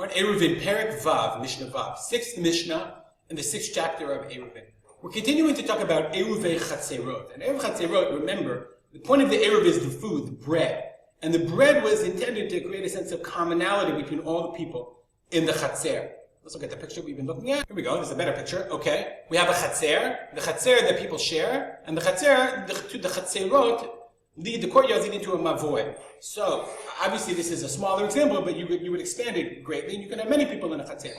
We're in Eruvin, Perek Vav, Mishnah Vav, 6th Mishnah in the 6th chapter of Eruvin. We're continuing to talk about Eruvei Chatzerot. And Eruv Chatzerot, remember, the point of the Eruv is the food, the bread. And the bread was intended to create a sense of commonality between all the people in the Chatzer. Let's look at the picture we've been looking at. Here we go, this is a better picture. Okay, we have a Chatzer, the Chatzer that people share, and the Chatzer, the Chatzerot, lead the courtyards lead into a mavoy. So, obviously this is a smaller example, but you would expand it greatly, and you can have many people in a Chatzer.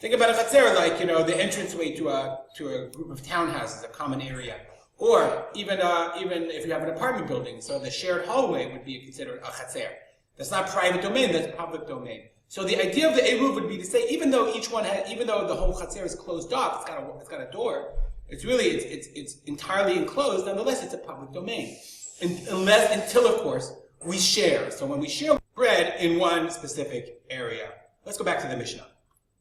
Think about a Chatzer like, the entranceway to a group of townhouses, a common area. Or even if you have an apartment building, so the shared hallway would be considered a Chatzer. That's not private domain, that's public domain. So the idea of the eruv would be to say, even though the whole Chatzer is closed off, it's got a door, it's entirely enclosed, nonetheless it's a public domain. Until, of course, we share. So when we share bread in one specific area. Let's go back to the Mishnah.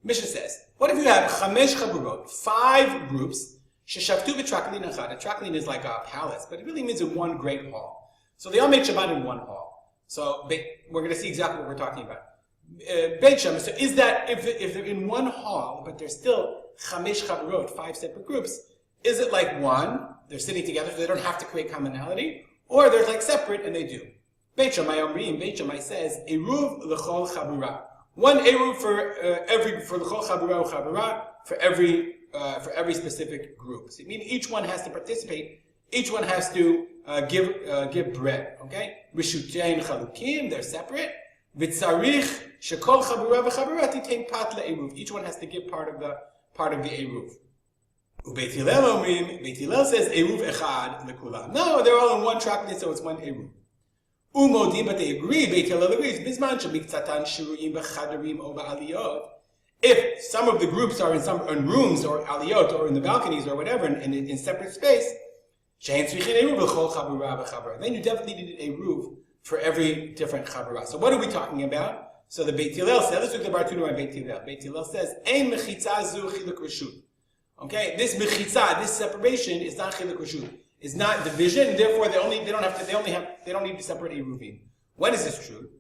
Mishnah says, what if you have chamesh chaburot, 5 groups, sheshavtu b'traklin achad. A traklin is like a palace, but it really means in one great hall. So they all make Shabbat in one hall. So we're going to see exactly what we're talking about. Beit Shem, so is that, if they're in one hall, but they're still chamesh chaburot, 5 separate groups, is it like one, they're sitting together so they don't have to create commonality? Or they're like separate, and they do. Beit Shammai Omrim, Beit Shammai says, eruv l'chol chabura. One eruv for l'chol chabura or chabura for every specific group. So meaning each one has to participate. Each one has to give bread. Okay. Rishutein chalukim, they're separate. V'tzarich shekol chabura v'chabura titain pat le'eruv. Each one has to give part of the eruv. Beit Hillel Omrim, Beit Hillel says eruv echad lekulam. No, they're all in one traklin, so it's one eruv. Umodim, but they agree. Beit Hillel agrees. Bizman shemiktzatan shiruyim b'chadarim o ba'aliyot. If some of the groups are in rooms or aliyot or in the balconies or whatever in separate space, she'en tzrichin eruv l'chol chabura v'chabura. Then you definitely need an eruv for every different chabura. So what are we talking about? So the Beit Hillel says, let's look at the Bartunu and Beit Hillel. Beit Hillel says, ein mechitza zu chiluk reshut. Okay, this mechitza, this separation is not chiluk reshut. It's not division, and therefore they don't need to separate eruvin. When is this true?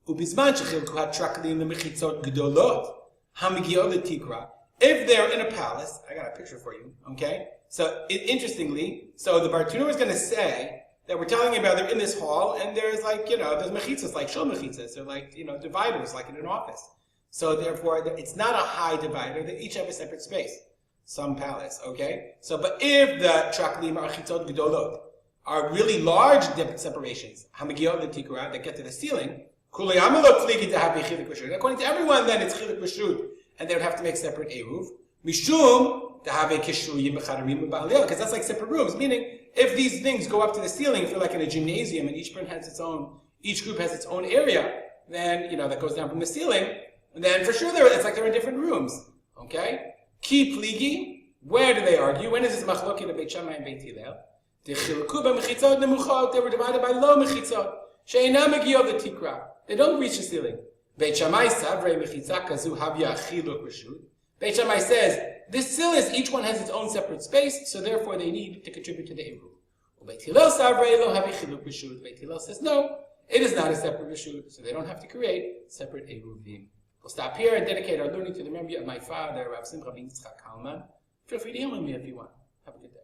Ubizman shechilku hatraklin lemechitzot gedolot hamigiot letikra. If they're in a palace, I got a picture for you. Okay, so interestingly, so the Bartunu is going to say that we're telling about they're in this hall, and there's there's mechitzas like shul mechitzas, or dividers like in an office. So therefore, it's not a high divider. They each have a separate space. Some palace, okay? So, but if the traklim or chitzot gedolot are really large separations, hamigiot letikra, that get to the ceiling, according to everyone, then it's chiluk reshut, and they would have to make separate eruv. Mishum because that's like separate rooms. Meaning, if these things go up to the ceiling, if they're like in a gymnasium, and each group has its own area, then that goes down from the ceiling, and then for sure it's like they're in different rooms, okay? Ki pligi, where do they argue? When is this machloket of Beit Shammai and Beit Hillel? They were divided by low mechitzot. She'einam megiot letikra. They don't reach the ceiling. Beit Shammai savrei mechitza kazu havya chiluk reshut. Beit Shammai says this still is each one has its own separate space, so therefore they need to contribute to the eruv. Beit Hillel savrei lo havi chiluk reshut. Beit Hillel says no, it is not a separate reshut, so they don't have to create separate eruvim. We'll stop here and dedicate our learning to the memory of my father, Rav Simcha ben Yitzchak Kalman. Feel free to email me if you want. Have a good day.